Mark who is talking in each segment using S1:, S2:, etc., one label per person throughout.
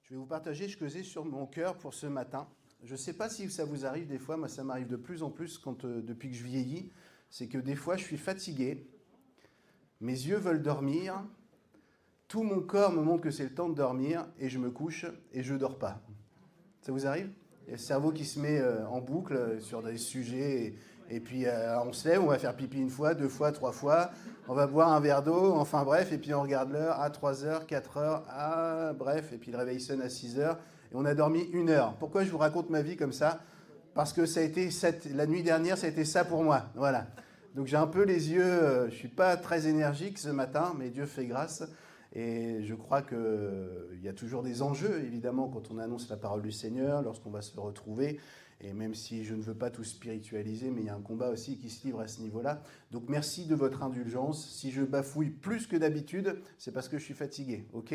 S1: Je vais vous partager ce que j'ai sur mon cœur pour ce matin. Je ne sais pas si ça vous arrive des fois, moi ça m'arrive de plus en plus depuis que je vieillis, c'est que des fois je suis fatigué, mes yeux veulent dormir, tout mon corps me montre que c'est le temps de dormir et je me couche et je ne dors pas. Ça vous arrive ? Il y a le cerveau qui se met en boucle sur des sujets et puis on se lève, on va faire pipi une fois, 2 fois, 3 fois, on va boire un verre d'eau, enfin bref, et puis on regarde l'heure, à 3 heures, 4 heures, bref, et puis le réveil sonne à 6 heures et on a dormi 1 heure. Pourquoi je vous raconte ma vie comme ça ? Parce que la nuit dernière, ça a été ça pour moi, voilà. Donc j'ai un peu les yeux, je ne suis pas très énergique ce matin, mais Dieu fait grâce. Et je crois qu'il y a toujours des enjeux, évidemment, quand on annonce la parole du Seigneur, lorsqu'on va se retrouver. Et même si je ne veux pas tout spiritualiser, mais il y a un combat aussi qui se livre à ce niveau-là. Donc merci de votre indulgence. Si je bafouille plus que d'habitude, c'est parce que je suis fatigué, ok ?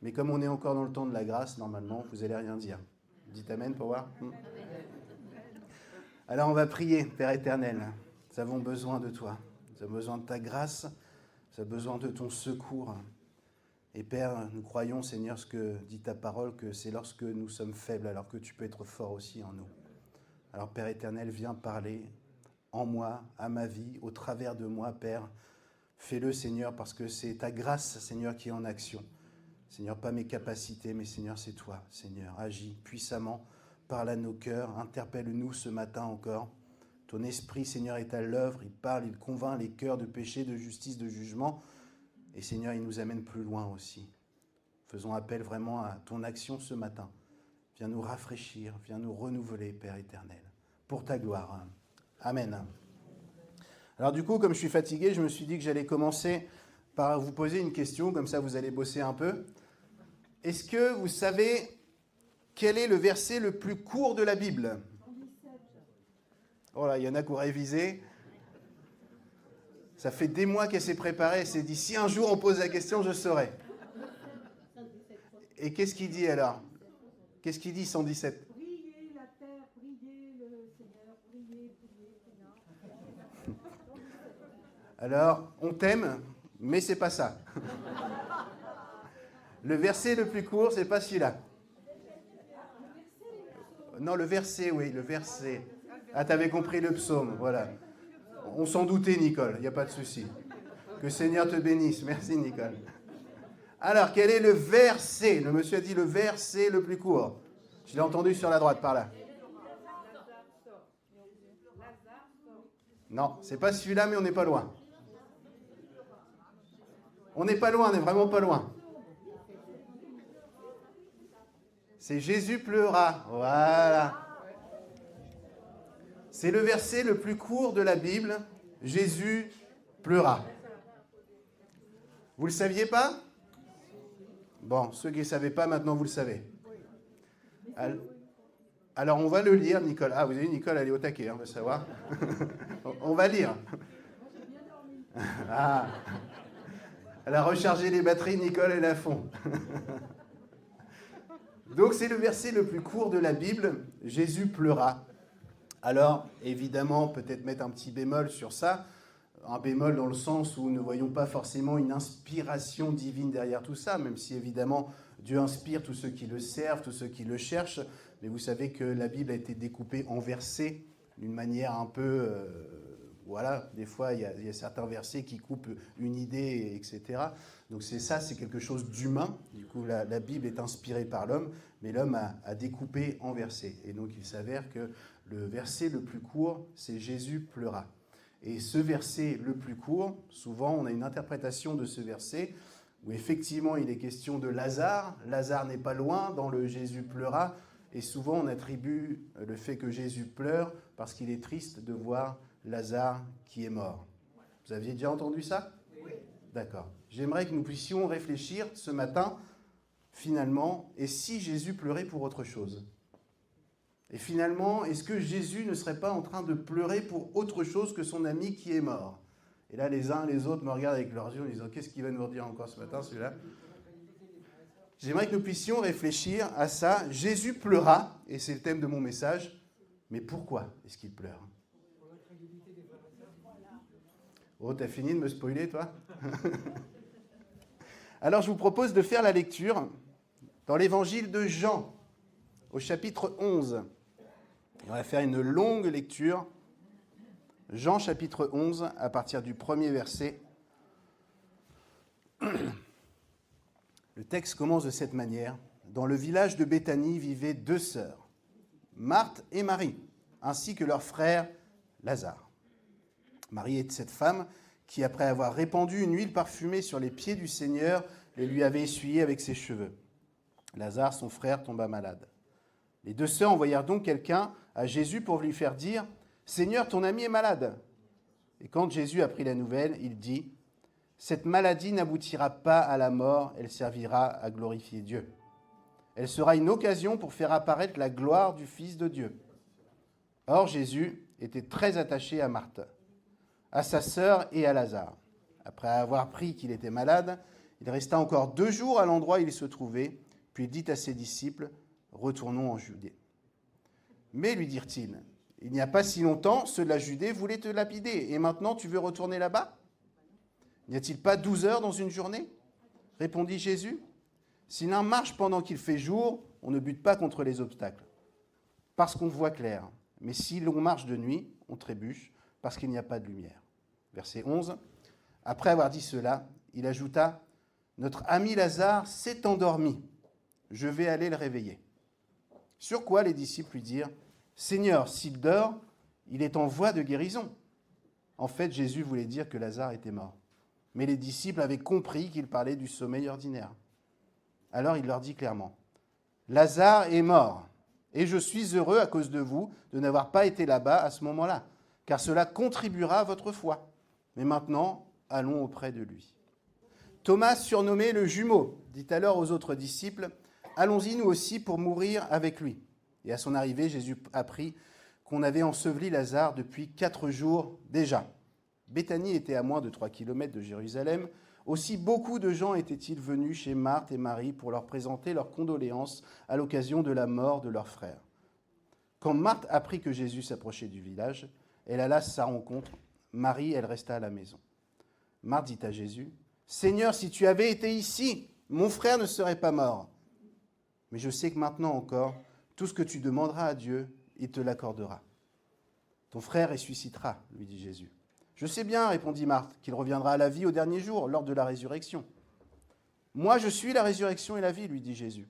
S1: Mais comme on est encore dans le temps de la grâce, normalement, vous n'allez rien dire. Dites amen pour voir. Alors on va prier, Père éternel. Nous avons besoin de toi. Nous avons besoin de ta grâce. Nous avons besoin de ton secours. Et Père, nous croyons, Seigneur, ce que dit ta parole, que c'est lorsque nous sommes faibles, alors que tu peux être fort aussi en nous. Alors Père éternel, viens parler en moi, à ma vie, au travers de moi, Père. Fais-le, Seigneur, parce que c'est ta grâce, Seigneur, qui est en action. Seigneur, pas mes capacités, mais Seigneur, c'est toi, Seigneur. Agis puissamment, parle à nos cœurs, interpelle-nous ce matin encore. Ton esprit, Seigneur, est à l'œuvre, il parle, il convainc les cœurs de péché, de justice, de jugement. Et Seigneur, il nous amène plus loin aussi. Faisons appel vraiment à ton action ce matin. Viens nous rafraîchir, viens nous renouveler, Père éternel, pour ta gloire. Amen. Alors du coup, comme je suis fatigué, je me suis dit que j'allais commencer par vous poser une question, comme ça vous allez bosser un peu. Est-ce que vous savez quel est le verset le plus court de la Bible ? Oh là, il y en a qui ont révisé. Ça fait des mois qu'elle s'est préparée, elle s'est dit, si un jour on pose la question, je saurai. Et qu'est-ce qu'il dit alors ? Qu'est-ce qu'il dit 117 ?
S2: Priez la terre, priez le Seigneur, priez, Seigneur.
S1: Alors, on t'aime, mais c'est pas ça. Le verset le plus court, c'est pas celui-là. Non, le verset, oui, le verset. Ah, t'avais compris le psaume, voilà. On s'en doutait, Nicole, il n'y a pas de souci. Que le Seigneur te bénisse. Merci, Nicole. Alors, quel est le verset ? Le monsieur a dit le verset le plus court. Je l'ai entendu sur la droite, par là. Non, c'est pas celui-là, mais on n'est pas loin. On n'est pas loin, on n'est vraiment pas loin. C'est Jésus pleura. Voilà. C'est le verset le plus court de la Bible. Jésus pleura. Vous le saviez pas ? Bon, ceux qui ne savaient pas, maintenant vous le savez. Alors on va le lire, Nicole. Ah, vous avez vu, Nicole, elle est au taquet, on veut savoir. On va lire. Ah. Elle a rechargé les batteries, Nicole, elle est à fond. Donc c'est le verset le plus court de la Bible. Jésus pleura. Alors, évidemment, peut-être mettre un petit bémol sur ça. Un bémol dans le sens où nous ne voyons pas forcément une inspiration divine derrière tout ça, même si évidemment Dieu inspire tous ceux qui le servent, tous ceux qui le cherchent. Mais vous savez que la Bible a été découpée en versets d'une manière un peu... voilà, des fois il y a certains versets qui coupent une idée, etc. Donc c'est quelque chose d'humain. Du coup, la Bible est inspirée par l'homme, mais l'homme a découpé en versets. Et donc il s'avère que le verset le plus court, c'est Jésus pleura. Et ce verset le plus court, souvent on a une interprétation de ce verset où effectivement il est question de Lazare. Lazare n'est pas loin dans le Jésus pleura. Et souvent on attribue le fait que Jésus pleure parce qu'il est triste de voir Lazare qui est mort. Vous aviez déjà entendu ça ? Oui. D'accord. J'aimerais que nous puissions réfléchir ce matin, finalement, et si Jésus pleurait pour autre chose ? Et finalement, est-ce que Jésus ne serait pas en train de pleurer pour autre chose que son ami qui est mort ? Et là, les uns les autres me regardent avec leurs yeux en disant « Qu'est-ce qu'il va nous redire encore ce matin, celui-là ?» J'aimerais que nous puissions réfléchir à ça. Jésus pleura, et c'est le thème de mon message. Mais pourquoi est-ce qu'il pleure ? Oh, t'as fini de me spoiler, toi ? Alors je vous propose de faire la lecture dans l'évangile de Jean, au chapitre 11. On va faire une longue lecture. Jean chapitre 11, à partir du premier verset. Le texte commence de cette manière. Dans le village de Béthanie vivaient 2 sœurs, Marthe et Marie, ainsi que leur frère Lazare. Marie est cette femme qui, après avoir répandu une huile parfumée sur les pieds du Seigneur, les lui avait essuyés avec ses cheveux. Lazare, son frère, tomba malade. Les 2 sœurs envoyèrent donc quelqu'un à Jésus pour lui faire dire « Seigneur, ton ami est malade ». Et quand Jésus apprit la nouvelle, il dit « Cette maladie n'aboutira pas à la mort, elle servira à glorifier Dieu. Elle sera une occasion pour faire apparaître la gloire du Fils de Dieu. » Or Jésus était très attaché à Marthe, à sa sœur et à Lazare. Après avoir appris qu'il était malade, il resta encore 2 jours à l'endroit où il se trouvait, puis il dit à ses disciples « Retournons en Judée. » Mais, lui dirent-ils, il n'y a pas si longtemps, ceux de la Judée voulaient te lapider, et maintenant tu veux retourner là-bas ? N'y a-t-il pas 12 heures dans une journée ? Répondit Jésus. Si l'un marche pendant qu'il fait jour, on ne bute pas contre les obstacles, parce qu'on voit clair. Mais si l'on marche de nuit, on trébuche, parce qu'il n'y a pas de lumière. Verset 11. Après avoir dit cela, il ajouta, « Notre ami Lazare s'est endormi. Je vais aller le réveiller. » Sur quoi les disciples lui dirent, « Seigneur, s'il dort, il est en voie de guérison. » En fait, Jésus voulait dire que Lazare était mort. Mais les disciples avaient compris qu'il parlait du sommeil ordinaire. Alors il leur dit clairement, « Lazare est mort, et je suis heureux à cause de vous de n'avoir pas été là-bas à ce moment-là, car cela contribuera à votre foi. Mais maintenant, allons auprès de lui. » Thomas, surnommé le jumeau, dit alors aux autres disciples, « Allons-y nous aussi pour mourir avec lui. » Et à son arrivée, Jésus apprit qu'on avait enseveli Lazare depuis 4 jours déjà. Béthanie était à moins de 3 kilomètres de Jérusalem. Aussi beaucoup de gens étaient-ils venus chez Marthe et Marie pour leur présenter leurs condoléances à l'occasion de la mort de leur frère. Quand Marthe apprit que Jésus s'approchait du village, elle alla à sa rencontre. Marie, elle resta à la maison. Marthe dit à Jésus, « Seigneur, si tu avais été ici, mon frère ne serait pas mort. Mais je sais que maintenant encore, tout ce que tu demanderas à Dieu, il te l'accordera. Ton frère ressuscitera, lui dit Jésus. Je sais bien, répondit Marthe, qu'il reviendra à la vie au dernier jour, lors de la résurrection. Moi, je suis la résurrection et la vie, lui dit Jésus.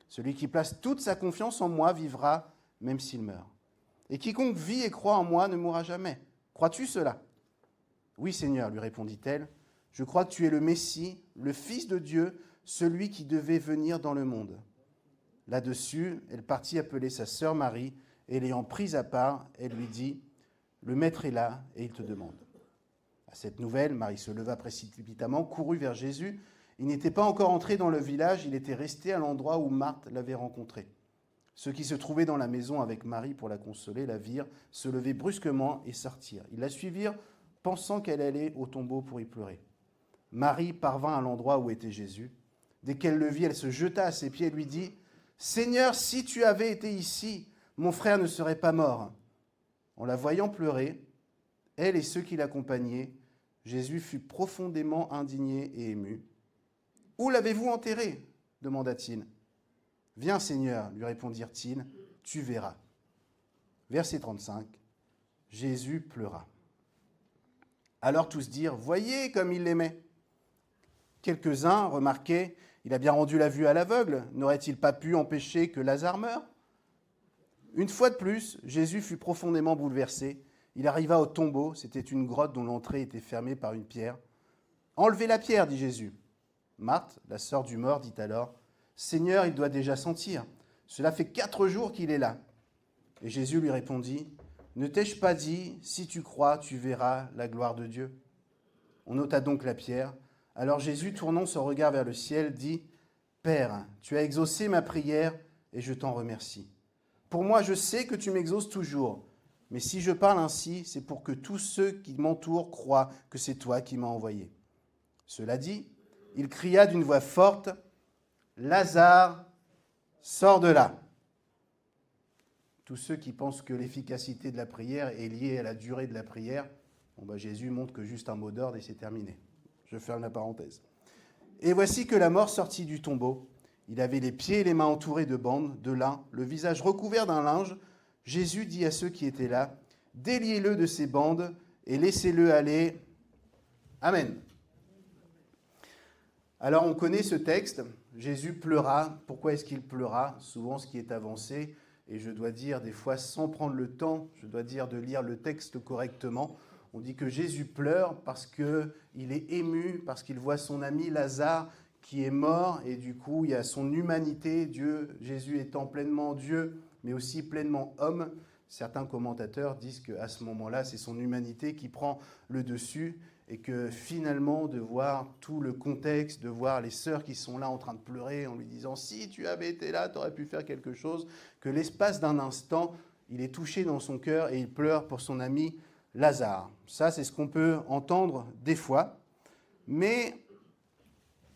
S1: Celui qui place toute sa confiance en moi vivra, même s'il meurt. Et quiconque vit et croit en moi ne mourra jamais. Crois-tu cela ? Oui, Seigneur, lui répondit-elle. Je crois que tu es le Messie, le Fils de Dieu, celui qui devait venir dans le monde. Là-dessus, elle partit appeler sa sœur Marie, et l'ayant prise à part, elle lui dit, « Le Maître est là, et il te demande. » À cette nouvelle, Marie se leva précipitamment, courut vers Jésus. Il n'était pas encore entré dans le village, il était resté à l'endroit où Marthe l'avait rencontré. Ceux qui se trouvaient dans la maison avec Marie pour la consoler la virent se lever brusquement et sortirent. Ils la suivirent, pensant qu'elle allait au tombeau pour y pleurer. Marie parvint à l'endroit où était Jésus. Dès qu'elle le vit, elle se jeta à ses pieds et lui dit, « Seigneur, si tu avais été ici, mon frère ne serait pas mort. » En la voyant pleurer, elle et ceux qui l'accompagnaient, Jésus fut profondément indigné et ému. « Où l'avez-vous enterré ?» demanda-t-il. « Viens, Seigneur, lui répondirent-ils, tu verras. » Verset 35. Jésus pleura. Alors tous dirent, « Voyez comme il l'aimait. » Quelques-uns remarquaient, « Il a bien rendu la vue à l'aveugle, n'aurait-il pas pu empêcher que Lazare meure ?» Une fois de plus, Jésus fut profondément bouleversé. Il arriva au tombeau, c'était une grotte dont l'entrée était fermée par une pierre. « Enlevez la pierre, dit Jésus. » Marthe, la sœur du mort, dit alors, « Seigneur, il doit déjà sentir. Cela fait 4 jours qu'il est là. » Et Jésus lui répondit, « Ne t'ai-je pas dit, si tu crois, tu verras la gloire de Dieu ?» On ôta donc la pierre. Alors Jésus, tournant son regard vers le ciel, dit, « Père, tu as exaucé ma prière et je t'en remercie. Pour moi, je sais que tu m'exauces toujours. Mais si je parle ainsi, c'est pour que tous ceux qui m'entourent croient que c'est toi qui m'as envoyé. » Cela dit, il cria d'une voix forte, « Lazare, sors de là !» Tous ceux qui pensent que l'efficacité de la prière est liée à la durée de la prière, Jésus montre que juste un mot d'ordre et c'est terminé. Je ferme la parenthèse. Et voici que la mort sortit du tombeau. Il avait les pieds et les mains entourés de bandes, de lin, le visage recouvert d'un linge. Jésus dit à ceux qui étaient là, « Déliez-le de ces bandes et laissez-le aller. » Amen. Alors on connaît ce texte. Jésus pleura. Pourquoi est-ce qu'il pleura? Souvent ce qui est avancé, et je dois dire des fois sans prendre le temps, je dois dire de lire le texte correctement. On dit que Jésus pleure parce qu'il est ému, parce qu'il voit son ami Lazare qui est mort, et du coup il y a son humanité, Jésus étant pleinement Dieu, mais aussi pleinement homme. Certains commentateurs disent qu'à ce moment-là, c'est son humanité qui prend le dessus, et que finalement, de voir tout le contexte, de voir les sœurs qui sont là en train de pleurer en lui disant « Si tu avais été là, tu aurais pu faire quelque chose », que l'espace d'un instant, il est touché dans son cœur et il pleure pour son ami Lazare. Ça, c'est ce qu'on peut entendre des fois. Mais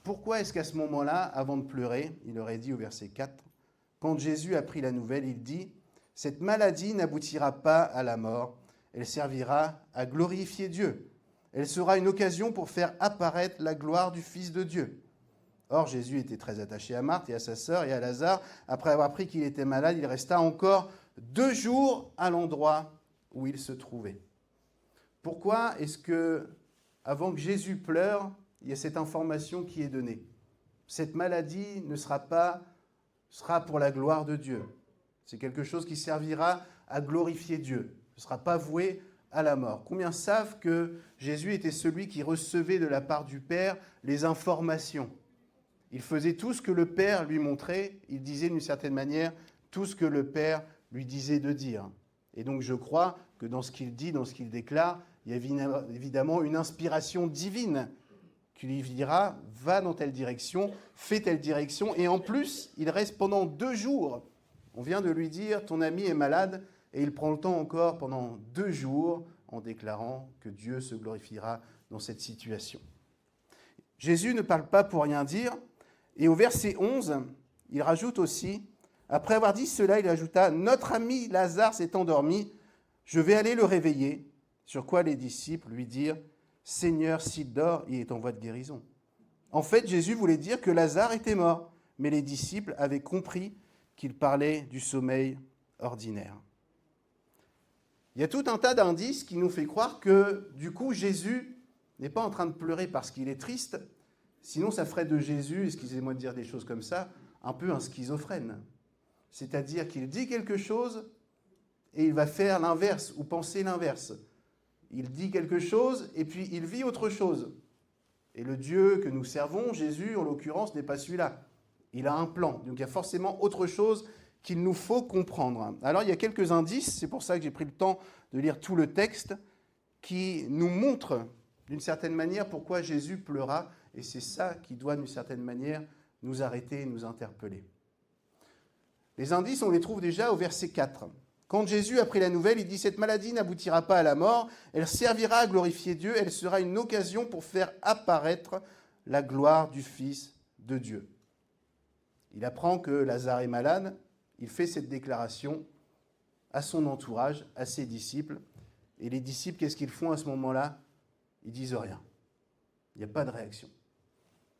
S1: pourquoi est-ce qu'à ce moment-là, avant de pleurer, il aurait dit au verset 4, quand Jésus a pris la nouvelle, il dit « Cette maladie n'aboutira pas à la mort, elle servira à glorifier Dieu. Elle sera une occasion pour faire apparaître la gloire du Fils de Dieu. » Or, Jésus était très attaché à Marthe et à sa sœur et à Lazare. Après avoir appris qu'il était malade, il resta encore 2 jours à l'endroit où il se trouvait. Pourquoi est-ce que, avant que Jésus pleure, il y a cette information qui est donnée? Cette maladie sera pour la gloire de Dieu. C'est quelque chose qui servira à glorifier Dieu. Ce ne sera pas voué à la mort. Combien savent que Jésus était celui qui recevait de la part du Père les informations? Il faisait tout ce que le Père lui montrait, il disait d'une certaine manière tout ce que le Père lui disait de dire. Et donc je crois que dans ce qu'il dit, dans ce qu'il déclare, il y a évidemment une inspiration divine qui lui dira « va dans telle direction, fais telle direction ». Et en plus, il reste pendant 2 jours. On vient de lui dire « ton ami est malade ». Et il prend le temps encore pendant 2 jours en déclarant que Dieu se glorifiera dans cette situation. Jésus ne parle pas pour rien dire. Et au verset 11, il rajoute aussi, après avoir dit cela, il ajouta « Notre ami Lazare s'est endormi, je vais aller le réveiller. » Sur quoi les disciples lui dirent « Seigneur, s'il dort, il est en voie de guérison. » En fait, Jésus voulait dire que Lazare était mort, mais les disciples avaient compris qu'il parlait du sommeil ordinaire. Il y a tout un tas d'indices qui nous fait croire que, du coup, Jésus n'est pas en train de pleurer parce qu'il est triste, sinon ça ferait de Jésus, excusez-moi de dire des choses comme ça, un peu un schizophrène. C'est-à-dire qu'il dit quelque chose et il va faire l'inverse ou penser l'inverse. Il dit quelque chose et puis il vit autre chose. Et le Dieu que nous servons, Jésus en l'occurrence, n'est pas celui-là. Il a un plan, donc il y a forcément autre chose qu'il nous faut comprendre. Alors, il y a quelques indices, c'est pour ça que j'ai pris le temps de lire tout le texte, qui nous montrent, d'une certaine manière, pourquoi Jésus pleura, et c'est ça qui doit, d'une certaine manière, nous arrêter et nous interpeller. Les indices, on les trouve déjà au verset 4. Quand Jésus a pris la nouvelle, il dit « Cette maladie n'aboutira pas à la mort, elle servira à glorifier Dieu, elle sera une occasion pour faire apparaître la gloire du Fils de Dieu. » Il apprend que Lazare est malade. Il fait cette déclaration à son entourage, à ses disciples. Et les disciples, qu'est-ce qu'ils font à ce moment-là? Ils disent rien. Il n'y a pas de réaction.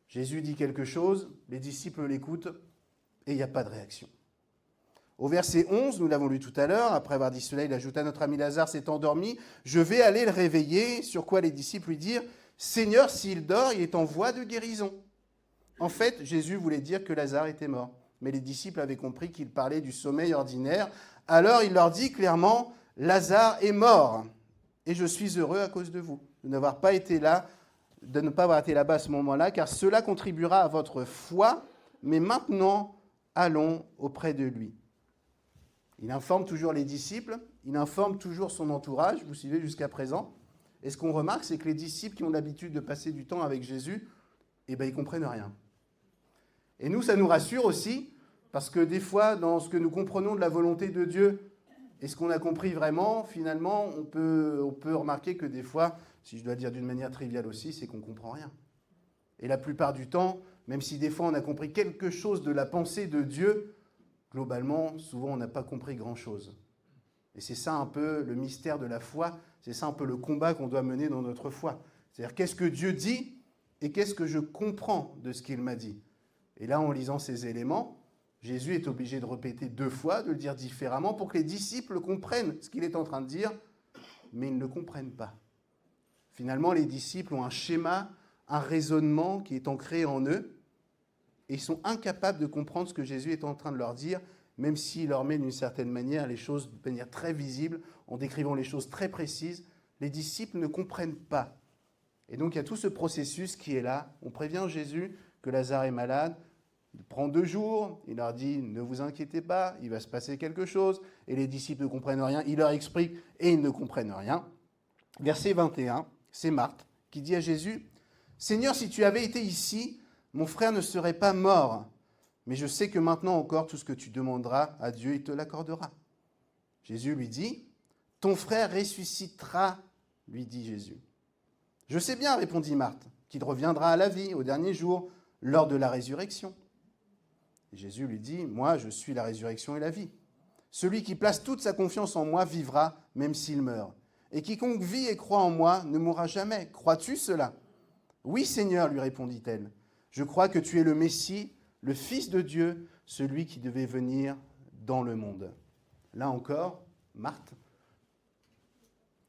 S1: Jésus dit quelque chose, les disciples l'écoutent, et il n'y a pas de réaction. Au verset 11, nous l'avons lu tout à l'heure, après avoir dit cela, il ajouta « Notre ami Lazare s'est endormi, je vais aller le réveiller », sur quoi les disciples lui dirent « Seigneur, s'il dort, il est en voie de guérison. » En fait, Jésus voulait dire que Lazare était mort. Mais les disciples avaient compris qu'il parlait du sommeil ordinaire. Alors il leur dit clairement, « Lazare est mort, et je suis heureux à cause de vous, de ne pas avoir été là-bas à ce moment-là, car cela contribuera à votre foi, mais maintenant, allons auprès de lui. » Il informe toujours les disciples, il informe toujours son entourage, vous suivez jusqu'à présent. Et ce qu'on remarque, c'est que les disciples qui ont l'habitude de passer du temps avec Jésus, ils ne comprennent rien. Et nous, ça nous rassure aussi, parce que des fois, dans ce que nous comprenons de la volonté de Dieu, et ce qu'on a compris vraiment, finalement, on peut remarquer que des fois, si je dois dire d'une manière triviale aussi, c'est qu'on ne comprend rien. Et la plupart du temps, même si des fois on a compris quelque chose de la pensée de Dieu, globalement, souvent on n'a pas compris grand-chose. Et c'est ça un peu le mystère de la foi, c'est ça un peu le combat qu'on doit mener dans notre foi. C'est-à-dire, qu'est-ce que Dieu dit? et qu'est-ce que je comprends de ce qu'il m'a dit. Et là, en lisant ces éléments, Jésus est obligé de répéter 2 fois, de le dire différemment, pour que les disciples comprennent ce qu'il est en train de dire, mais ils ne le comprennent pas. Finalement, les disciples ont un schéma, un raisonnement qui est ancré en eux, et ils sont incapables de comprendre ce que Jésus est en train de leur dire, même s'il leur met d'une certaine manière les choses de manière très visible, en décrivant les choses très précises. Les disciples ne comprennent pas. Et donc, il y a tout ce processus qui est là. On prévient Jésus que Lazare est malade. Il prend 2 jours. Il leur dit, ne vous inquiétez pas, il va se passer quelque chose. Et les disciples ne comprennent rien. Il leur explique et ils ne comprennent rien. Verset 21, c'est Marthe qui dit à Jésus, « Seigneur, si tu avais été ici, mon frère ne serait pas mort. Mais je sais que maintenant encore, tout ce que tu demanderas à Dieu, il te l'accordera. » Jésus lui dit, « Ton frère ressuscitera, lui dit Jésus. » « Je sais bien, répondit Marthe, qu'il reviendra à la vie au dernier jour, lors de la résurrection. » Et Jésus lui dit, « Moi, je suis la résurrection et la vie. Celui qui place toute sa confiance en moi vivra, même s'il meurt. Et quiconque vit et croit en moi ne mourra jamais. Crois-tu cela ? » « Oui, Seigneur, lui répondit-elle. Je crois que tu es le Messie, le Fils de Dieu, celui qui devait venir dans le monde. » Là encore, Marthe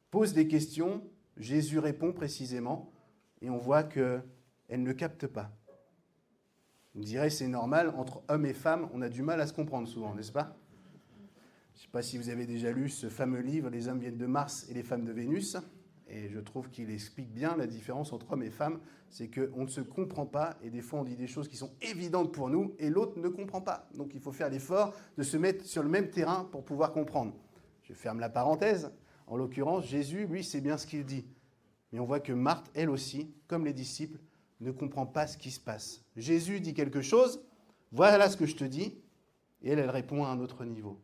S1: pose des questions. Jésus répond précisément, et on voit qu'elle ne capte pas. On dirait c'est normal, entre hommes et femmes, on a du mal à se comprendre souvent, n'est-ce pas ? Je ne sais pas si vous avez déjà lu ce fameux livre « Les hommes viennent de Mars et les femmes de Vénus », et je trouve qu'il explique bien la différence entre hommes et femmes, c'est qu'on ne se comprend pas, et des fois on dit des choses qui sont évidentes pour nous, et l'autre ne comprend pas. Donc il faut faire l'effort de se mettre sur le même terrain pour pouvoir comprendre. Je ferme la parenthèse. En l'occurrence, Jésus, lui, sait bien ce qu'il dit. Mais on voit que Marthe, elle aussi, comme les disciples, ne comprend pas ce qui se passe. Jésus dit quelque chose, voilà ce que je te dis, et elle répond à un autre niveau.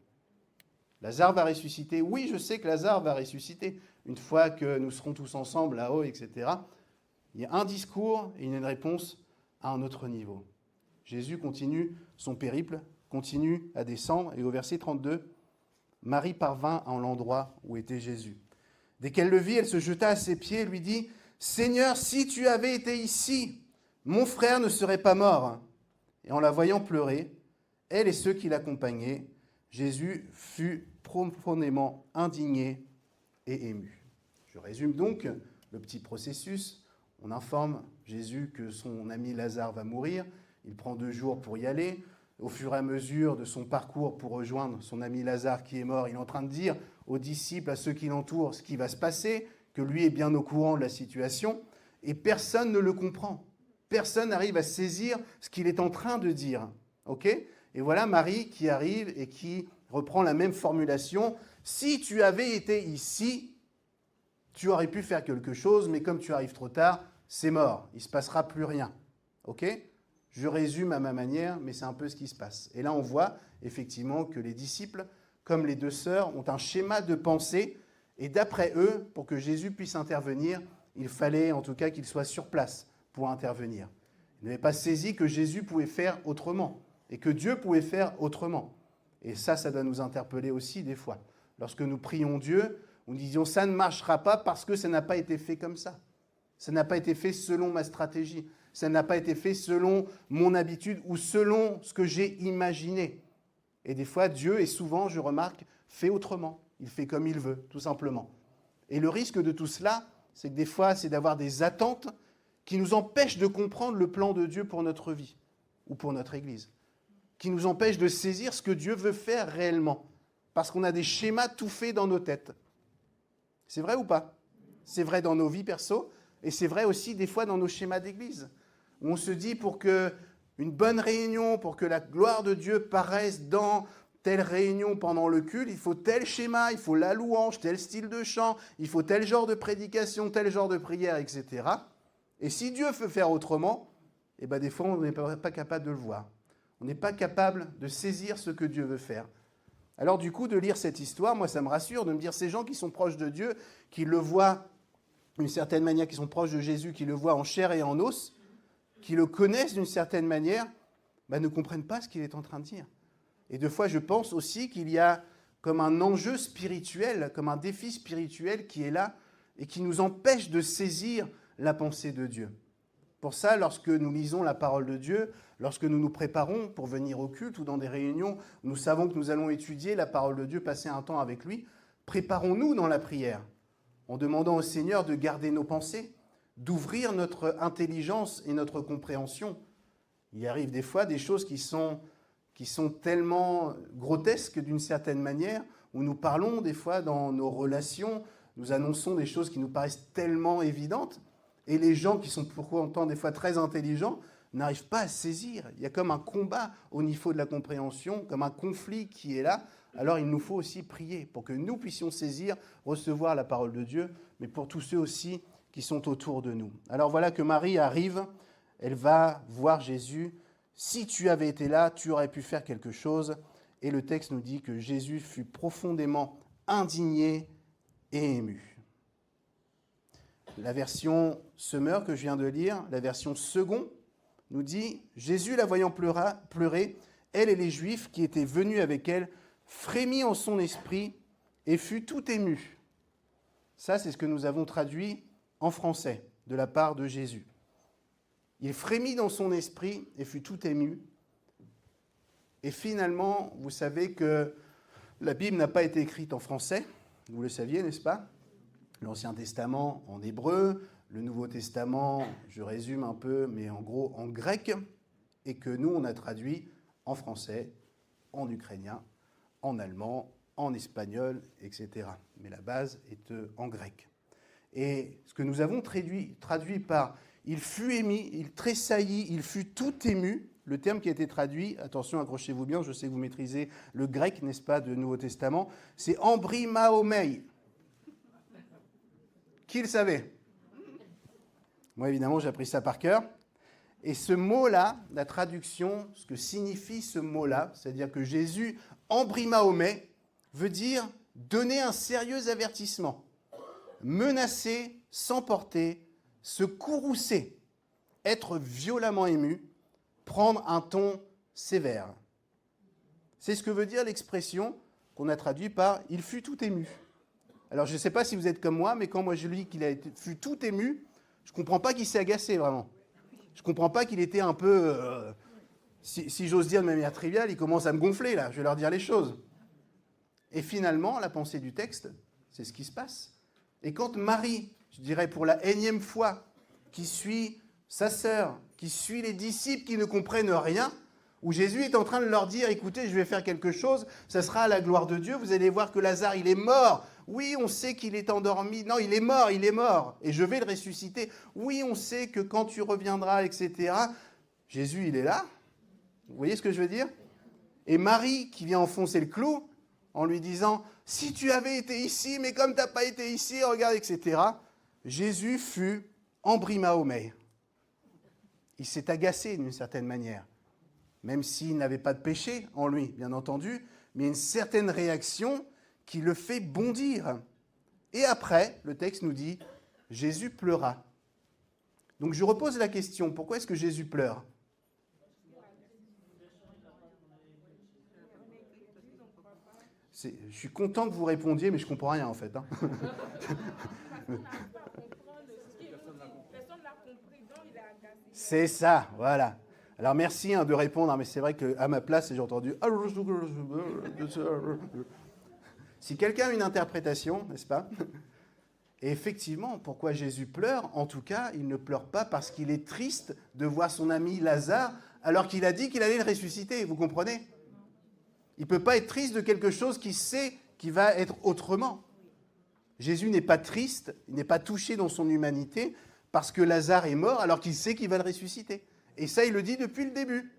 S1: Lazare va ressusciter. Oui, je sais que Lazare va ressusciter une fois que nous serons tous ensemble là-haut, etc. Il y a un discours et une réponse à un autre niveau. Jésus continue son périple, continue à descendre, et au verset 32, Marie parvint en l'endroit où était Jésus. Dès qu'elle le vit, elle se jeta à ses pieds et lui dit, « Seigneur, si tu avais été ici, mon frère ne serait pas mort. » Et en la voyant pleurer, elle et ceux qui l'accompagnaient, Jésus fut profondément indigné et ému. Je résume donc le petit processus. On informe Jésus que son ami Lazare va mourir. Il prend 2 jours pour y aller. Au fur et à mesure de son parcours pour rejoindre son ami Lazare qui est mort, il est en train de dire aux disciples, à ceux qui l'entourent, ce qui va se passer, que lui est bien au courant de la situation, et personne ne le comprend. Personne n'arrive à saisir ce qu'il est en train de dire. Ok ? Et voilà Marie qui arrive et qui reprend la même formulation. « Si tu avais été ici, tu aurais pu faire quelque chose, mais comme tu arrives trop tard, c'est mort, il ne se passera plus rien. » Ok ? Je résume à ma manière, mais c'est un peu ce qui se passe. Et là, on voit effectivement que les disciples, comme les 2 sœurs, ont un schéma de pensée. Et d'après eux, pour que Jésus puisse intervenir, il fallait en tout cas qu'il soit sur place pour intervenir. Ils n'avaient pas saisi que Jésus pouvait faire autrement et que Dieu pouvait faire autrement. Et ça doit nous interpeller aussi des fois. Lorsque nous prions Dieu, nous disions « ça ne marchera pas parce que ça n'a pas été fait comme ça. Ça n'a pas été fait selon ma stratégie. Ça n'a pas été fait selon mon habitude ou selon ce que j'ai imaginé. » Et des fois, Dieu, et souvent, je remarque, fait autrement. Il fait comme il veut, tout simplement. Et le risque de tout cela, c'est que des fois, c'est d'avoir des attentes qui nous empêchent de comprendre le plan de Dieu pour notre vie ou pour notre Église, qui nous empêchent de saisir ce que Dieu veut faire réellement, parce qu'on a des schémas tout faits dans nos têtes. C'est vrai ou pas ? C'est vrai dans nos vies perso, et c'est vrai aussi des fois dans nos schémas d'Église, où on se dit pour qu'une bonne réunion, pour que la gloire de Dieu paraisse dans telle réunion pendant le culte, il faut tel schéma, il faut la louange, tel style de chant, il faut tel genre de prédication, tel genre de prière, etc. Et si Dieu veut faire autrement, eh bien des fois on n'est pas capable de le voir. On n'est pas capable de saisir ce que Dieu veut faire. Alors du coup, de lire cette histoire, moi ça me rassure, de me dire ces gens qui sont proches de Dieu, qui le voient d'une certaine manière, qui sont proches de Jésus, qui le voient en chair et en os, qui le connaissent d'une certaine manière, ne comprennent pas ce qu'il est en train de dire. Et des fois, je pense aussi qu'il y a comme un enjeu spirituel, comme un défi spirituel qui est là et qui nous empêche de saisir la pensée de Dieu. Pour ça, lorsque nous lisons la parole de Dieu, lorsque nous nous préparons pour venir au culte ou dans des réunions, nous savons que nous allons étudier la parole de Dieu, passer un temps avec lui, préparons-nous dans la prière en demandant au Seigneur de garder nos pensées, d'ouvrir notre intelligence et notre compréhension. Il arrive des fois des choses qui sont tellement grotesques d'une certaine manière, où nous parlons des fois dans nos relations, nous annonçons des choses qui nous paraissent tellement évidentes, et les gens qui sont pourtant des fois très intelligents n'arrivent pas à saisir. Il y a comme un combat au niveau de la compréhension, comme un conflit qui est là. Alors il nous faut aussi prier pour que nous puissions saisir, recevoir la parole de Dieu, mais pour tous ceux aussi qui sont autour de nous. Alors voilà que Marie arrive, elle va voir Jésus. Si tu avais été là, tu aurais pu faire quelque chose. Et le texte nous dit que Jésus fut profondément indigné et ému. La version Semeur que je viens de lire, la version Second, nous dit « Jésus, la voyant pleurer, elle et les Juifs qui étaient venus avec elle, frémit en son esprit et fut tout ému. » Ça, c'est ce que nous avons traduit en français de la part de Jésus. Il frémit dans son esprit et fut tout ému. Et finalement, vous savez que la Bible n'a pas été écrite en français, vous le saviez, n'est-ce pas? L'Ancien Testament en hébreu, le Nouveau Testament, je résume un peu, mais en gros en grec, et que nous, on a traduit en français, en ukrainien, en allemand, en espagnol, etc. Mais la base est en grec. Et ce que nous avons traduit par « il fut ému, il tressaillit, il fut tout ému », le terme qui a été traduit, attention, accrochez-vous bien, je sais que vous maîtrisez le grec, n'est-ce pas, du Nouveau Testament, c'est « embrimaomei ». Qui le savait? Moi, évidemment, j'ai appris ça par cœur. Et ce mot-là, la traduction, ce que signifie ce mot-là, c'est-à-dire que Jésus, embrimaomei, veut dire donner un sérieux avertissement, menacer, s'emporter, se courroucer, être violemment ému, prendre un ton sévère. C'est ce que veut dire l'expression qu'on a traduit par « il fut tout ému ». Alors, je ne sais pas si vous êtes comme moi, mais quand moi je lis qu'il fut tout ému, je ne comprends pas qu'il s'est agacé, vraiment. Je ne comprends pas qu'il était un peu, si j'ose dire de manière triviale, il commence à me gonfler, là, je vais leur dire les choses. Et finalement, la pensée du texte, c'est ce qui se passe. Et quand Marie, je dirais pour la énième fois, qui suit sa sœur, qui suit les disciples qui ne comprennent rien, où Jésus est en train de leur dire, écoutez, je vais faire quelque chose, ça sera à la gloire de Dieu, vous allez voir que Lazare, il est mort. Oui, on sait qu'il est endormi. Non, il est mort, et je vais le ressusciter. Oui, on sait que quand tu reviendras, etc. Jésus, il est là. Vous voyez ce que je veux dire? Et Marie, qui vient enfoncer le clou, en lui disant, si tu avais été ici, mais comme tu n'as pas été ici, regarde, etc. Jésus fut embrimaomei. Il s'est agacé d'une certaine manière, même s'il n'avait pas de péché en lui, bien entendu, mais une certaine réaction qui le fait bondir. Et après, le texte nous dit, Jésus pleura. Donc je repose la question, pourquoi est-ce que Jésus pleure? Je suis content que vous répondiez, mais je ne comprends rien en fait. Hein. C'est ça, voilà. Alors merci de répondre, mais c'est vrai qu'à ma place, j'ai entendu... Si quelqu'un a une interprétation, n'est-ce pas? Et effectivement, pourquoi Jésus pleure? En tout cas, il ne pleure pas parce qu'il est triste de voir son ami Lazare alors qu'il a dit qu'il allait le ressusciter, vous comprenez? Il ne peut pas être triste de quelque chose qu'il sait qui va être autrement. Jésus n'est pas triste, il n'est pas touché dans son humanité parce que Lazare est mort alors qu'il sait qu'il va le ressusciter. Et ça, il le dit depuis le début.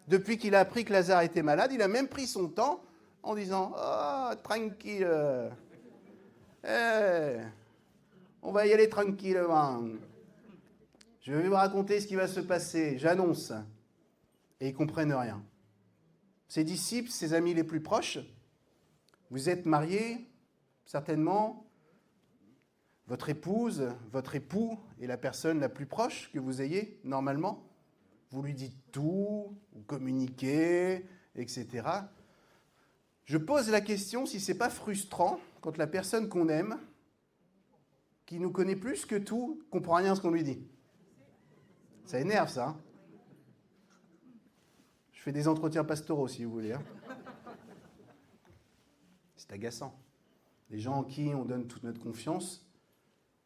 S1: Depuis qu'il a appris que Lazare était malade, il a même pris son temps en disant « Oh, tranquille, on va y aller tranquillement. Je vais vous raconter ce qui va se passer, j'annonce. » Et ils ne comprennent rien. Ses disciples, ses amis les plus proches, vous êtes mariés, certainement, votre épouse, votre époux est la personne la plus proche que vous ayez, normalement. Vous lui dites tout, vous communiquez, etc. Je pose la question si ce n'est pas frustrant quand la personne qu'on aime, qui nous connaît plus que tout, ne comprend rien à ce qu'on lui dit. Ça énerve, ça. Hein. Je fais des entretiens pastoraux, si vous voulez. Hein. C'est agaçant. Les gens en qui on donne toute notre confiance,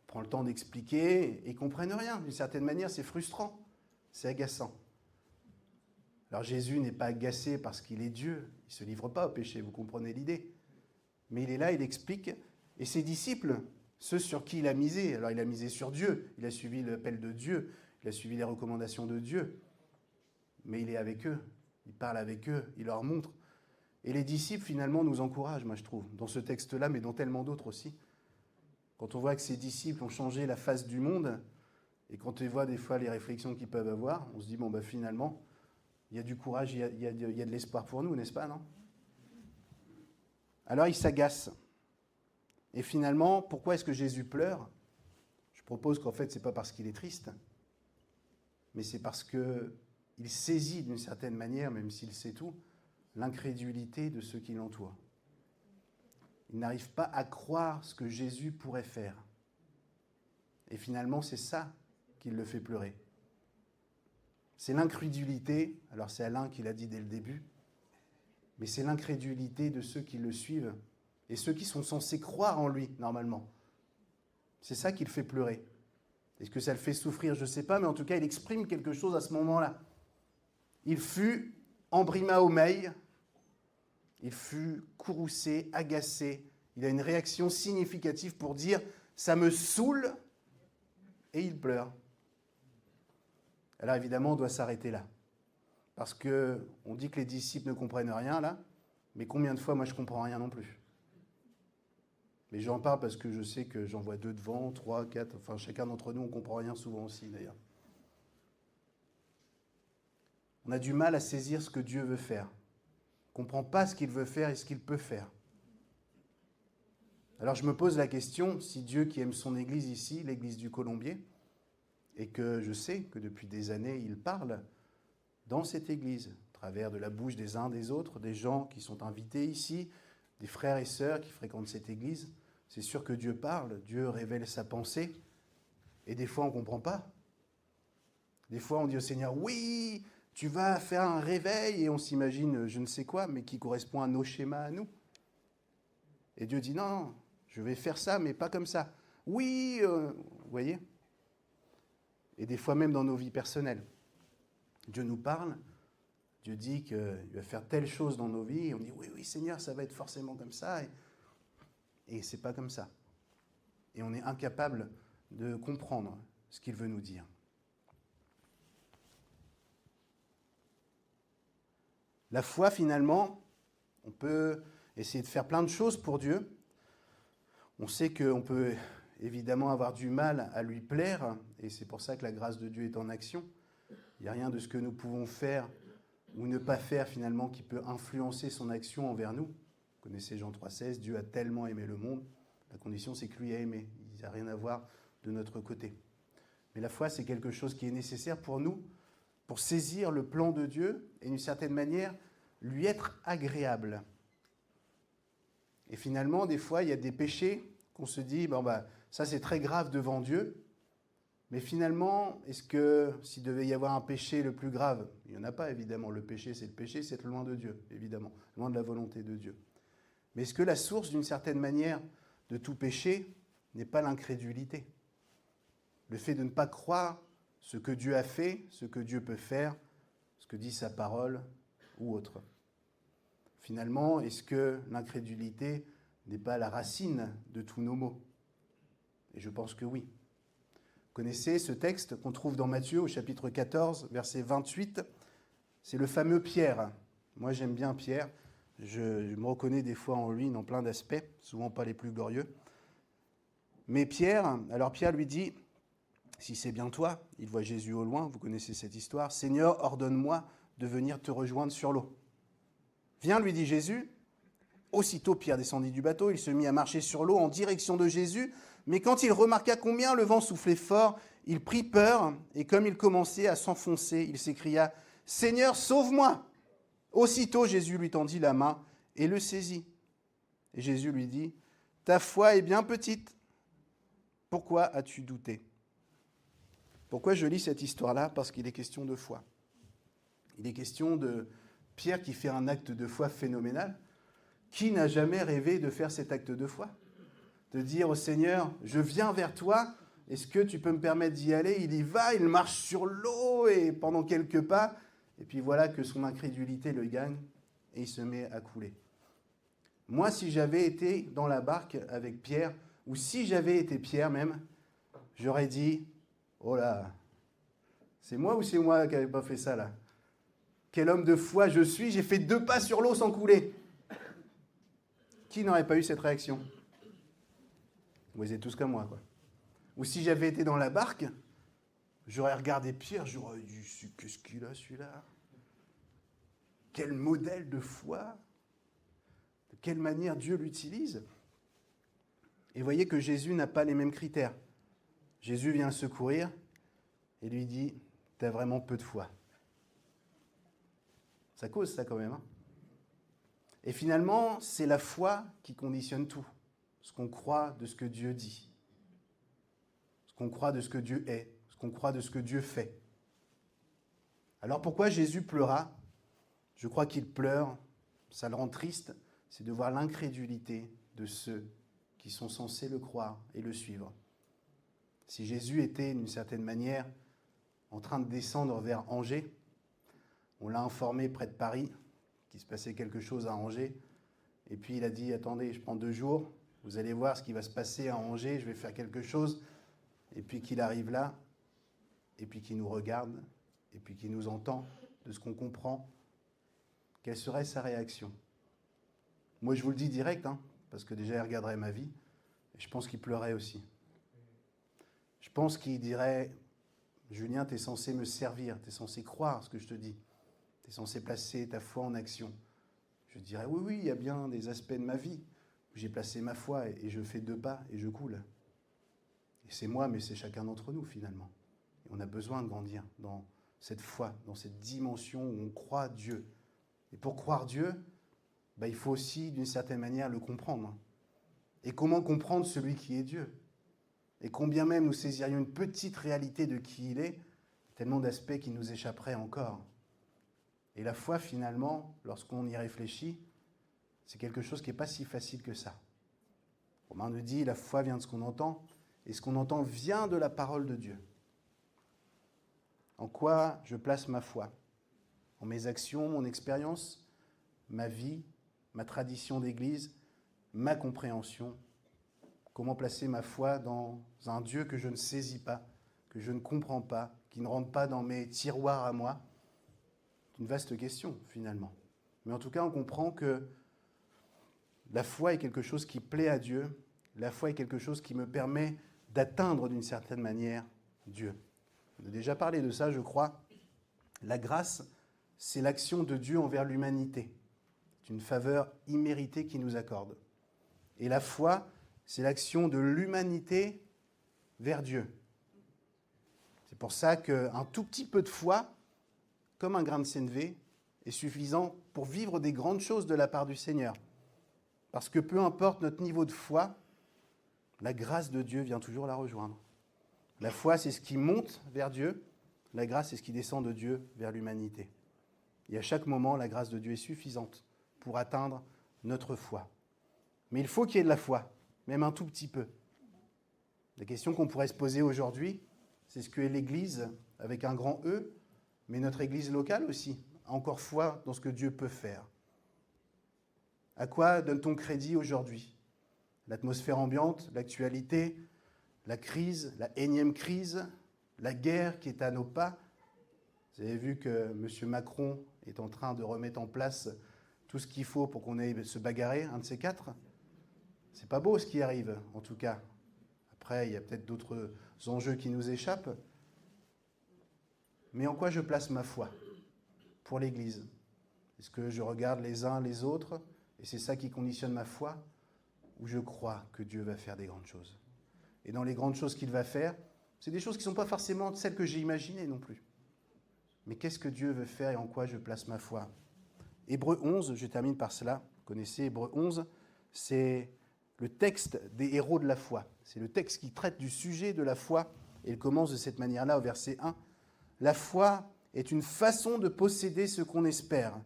S1: on prend le temps d'expliquer et ne comprennent rien. D'une certaine manière, c'est frustrant. C'est agaçant. Alors Jésus n'est pas agacé parce qu'il est Dieu. Il ne se livre pas au péché, vous comprenez l'idée. Mais il est là, il explique. Et ses disciples, ceux sur qui il a misé, alors il a misé sur Dieu, il a suivi l'appel de Dieu, il a suivi les recommandations de Dieu. Mais il est avec eux, il parle avec eux, il leur montre. Et les disciples, finalement, nous encouragent, moi je trouve, dans ce texte-là, mais dans tellement d'autres aussi. Quand on voit que ces disciples ont changé la face du monde, et quand on voit des fois les réflexions qu'ils peuvent avoir, on se dit, bon, bah, finalement, il y a du courage, il y a de l'espoir pour nous, n'est-ce pas, non? Alors, ils s'agacent. Et finalement, pourquoi est-ce que Jésus pleure? Je propose qu'en fait, ce n'est pas parce qu'il est triste, mais c'est parce qu'il saisit d'une certaine manière, même s'il sait tout, l'incrédulité de ceux qui l'entourent. Il n'arrive pas à croire ce que Jésus pourrait faire. Et finalement, c'est ça qui le fait pleurer. C'est l'incrédulité, alors c'est Alain qui l'a dit dès le début, mais c'est l'incrédulité de ceux qui le suivent et ceux qui sont censés croire en lui, normalement. C'est ça qui le fait pleurer. Est-ce que ça le fait souffrir? Je ne sais pas, mais en tout cas, il exprime quelque chose à ce moment-là. Il fut embrimaomei, il fut courroucé, agacé. Il a une réaction significative pour dire « ça me saoule » et il pleure. Alors évidemment, on doit s'arrêter là. Parce qu'on dit que les disciples ne comprennent rien là, mais combien de fois moi je ne comprends rien non plus. Mais j'en parle parce que je sais que j'en vois 2 devant, 3, 4, enfin chacun d'entre nous, on ne comprend rien souvent aussi d'ailleurs. On a du mal à saisir ce que Dieu veut faire. On ne comprend pas ce qu'il veut faire et ce qu'il peut faire. Alors je me pose la question, si Dieu qui aime son église ici, l'église du Colombier, et que je sais que depuis des années, il parle dans cette église, à travers de la bouche des uns des autres, des gens qui sont invités ici, des frères et sœurs qui fréquentent cette église, c'est sûr que Dieu parle, Dieu révèle sa pensée, et des fois on ne comprend pas. Des fois on dit au Seigneur, oui, tu vas faire un réveil, et on s'imagine je ne sais quoi, mais qui correspond à nos schémas à nous. Et Dieu dit, non, je vais faire ça, mais pas comme ça. Oui, vous voyez? Et des fois même dans nos vies personnelles. Dieu nous parle, Dieu dit qu'il va faire telle chose dans nos vies, et on dit, oui, oui, Seigneur, ça va être forcément comme ça, et c'est pas comme ça. Et on est incapable de comprendre ce qu'il veut nous dire. La foi, finalement, on peut essayer de faire plein de choses pour Dieu. On sait qu'on peut évidemment avoir du mal à lui plaire, et c'est pour ça que la grâce de Dieu est en action. Il n'y a rien de ce que nous pouvons faire ou ne pas faire finalement qui peut influencer son action envers nous. Vous connaissez Jean 3,16, Dieu a tellement aimé le monde, la condition c'est que lui a aimé. Il n'y a rien à voir de notre côté. Mais la foi, c'est quelque chose qui est nécessaire pour nous, pour saisir le plan de Dieu et d'une certaine manière, lui être agréable. Et finalement, des fois, il y a des péchés qu'on se dit, bon, bah, ça c'est très grave devant Dieu, mais finalement, est-ce que s'il devait y avoir un péché le plus grave, il n'y en a pas évidemment, le péché, c'est être loin de Dieu, évidemment, loin de la volonté de Dieu. Mais est-ce que la source, d'une certaine manière, de tout péché n'est pas l'incrédulité? Le fait de ne pas croire ce que Dieu a fait, ce que Dieu peut faire, ce que dit sa parole ou autre. Finalement, est-ce que l'incrédulité n'est pas la racine de tous nos maux? Et je pense que oui. Vous connaissez ce texte qu'on trouve dans Matthieu au chapitre 14, verset 28. C'est le fameux Pierre. Moi, j'aime bien Pierre. Je me reconnais des fois en lui dans plein d'aspects, souvent pas les plus glorieux. Mais Pierre lui dit, si c'est bien toi, il voit Jésus au loin, vous connaissez cette histoire, « Seigneur, ordonne-moi de venir te rejoindre sur l'eau. » Viens, lui dit Jésus. Aussitôt, Pierre descendit du bateau, il se mit à marcher sur l'eau en direction de Jésus, mais quand il remarqua combien le vent soufflait fort, il prit peur, et comme il commençait à s'enfoncer, il s'écria « Seigneur, sauve-moi !» Aussitôt, Jésus lui tendit la main et le saisit. Et Jésus lui dit « Ta foi est bien petite. Pourquoi as-tu douté ?» Pourquoi je lis cette histoire-là? Parce qu'il est question de foi. Il est question de Pierre qui fait un acte de foi phénoménal. Qui n'a jamais rêvé de faire cet acte de foi? De dire au Seigneur, je viens vers toi, est-ce que tu peux me permettre d'y aller? Il y va, il marche sur l'eau et pendant quelques pas, et puis voilà que son incrédulité le gagne et il se met à couler. Moi, si j'avais été dans la barque avec Pierre, ou si j'avais été Pierre même, j'aurais dit, oh là, c'est moi ou c'est moi qui n'avais pas fait ça là? Quel homme de foi je suis, j'ai fait 2 pas sur l'eau sans couler. Qui n'aurait pas eu cette réaction? Vous êtes tous comme moi, quoi. Ou si j'avais été dans la barque, j'aurais regardé Pierre, j'aurais dit, qu'est-ce qu'il a celui-là? Quel modèle de foi? De quelle manière Dieu l'utilise? Et voyez que Jésus n'a pas les mêmes critères. Jésus vient le secourir et lui dit, t'as vraiment peu de foi. Ça cause ça quand même, hein? Et finalement, c'est la foi qui conditionne tout. Ce qu'on croit de ce que Dieu dit. Ce qu'on croit de ce que Dieu est. Ce qu'on croit de ce que Dieu fait. Alors pourquoi Jésus pleura? Je crois qu'il pleure, ça le rend triste, c'est de voir l'incrédulité de ceux qui sont censés le croire et le suivre. Si Jésus était, d'une certaine manière, en train de descendre vers Angers, on l'a informé près de Paris qu'il se passait quelque chose à Angers, et puis il a dit, attendez, je prends 2 jours, vous allez voir ce qui va se passer à Angers, je vais faire quelque chose, et puis qu'il arrive là, et puis qu'il nous regarde, et puis qu'il nous entend de ce qu'on comprend, quelle serait sa réaction? Moi, je vous le dis direct, hein, parce que déjà, il regarderait ma vie, et je pense qu'il pleurait aussi. Je pense qu'il dirait, Julien, tu es censé me servir, tu es censé croire ce que je te dis, tu es censé placer ta foi en action. Je dirais, oui, il y a bien des aspects de ma vie où j'ai placé ma foi et je fais 2 pas et je coule. Et c'est moi, mais c'est chacun d'entre nous, finalement. Et on a besoin de grandir dans cette foi, dans cette dimension où on croit Dieu. Et pour croire Dieu, il faut aussi, d'une certaine manière, le comprendre. Et comment comprendre celui qui est Dieu? Et combien même nous saisirions une petite réalité de qui il est, tellement d'aspects qui nous échapperaient encore. Et la foi, finalement, lorsqu'on y réfléchit, c'est quelque chose qui n'est pas si facile que ça. Romain nous dit, la foi vient de ce qu'on entend, et ce qu'on entend vient de la parole de Dieu. En quoi je place ma foi? En mes actions, mon expérience, ma vie, ma tradition d'église, ma compréhension. Comment placer ma foi dans un Dieu que je ne saisis pas, que je ne comprends pas, qui ne rentre pas dans mes tiroirs à moi? C'est une vaste question, finalement. Mais en tout cas, on comprend que la foi est quelque chose qui plaît à Dieu. La foi est quelque chose qui me permet d'atteindre, d'une certaine manière, Dieu. On a déjà parlé de ça, je crois. La grâce, c'est l'action de Dieu envers l'humanité. C'est une faveur imméritée qu'il nous accorde. Et la foi, c'est l'action de l'humanité vers Dieu. C'est pour ça qu'un tout petit peu de foi, comme un grain de sénévé, est suffisant pour vivre des grandes choses de la part du Seigneur. Parce que peu importe notre niveau de foi, la grâce de Dieu vient toujours la rejoindre. La foi, c'est ce qui monte vers Dieu. La grâce, c'est ce qui descend de Dieu vers l'humanité. Et à chaque moment, la grâce de Dieu est suffisante pour atteindre notre foi. Mais il faut qu'il y ait de la foi, même un tout petit peu. La question qu'on pourrait se poser aujourd'hui, c'est ce que est l'Église, avec un grand E, mais notre Église locale aussi, a encore foi dans ce que Dieu peut faire. À quoi donne-t-on crédit aujourd'hui? L'atmosphère ambiante, l'actualité, la crise, la énième crise, la guerre qui est à nos pas. Vous avez vu que M. Macron est en train de remettre en place tout ce qu'il faut pour qu'on aille se bagarrer, un de ces 4. C'est pas beau ce qui arrive, en tout cas. Après, il y a peut-être d'autres enjeux qui nous échappent. Mais en quoi je place ma foi pour l'Église? Est-ce que je regarde les uns les autres et c'est ça qui conditionne ma foi? Ou je crois que Dieu va faire des grandes choses? Et dans les grandes choses qu'il va faire, c'est des choses qui ne sont pas forcément celles que j'ai imaginées non plus. Mais qu'est-ce que Dieu veut faire et en quoi je place ma foi? Hébreux 11, je termine par cela. Vous connaissez Hébreux 11, c'est le texte des héros de la foi. C'est le texte qui traite du sujet de la foi Et il commence de cette manière-là au verset 1. La foi est une façon de posséder ce qu'on espère.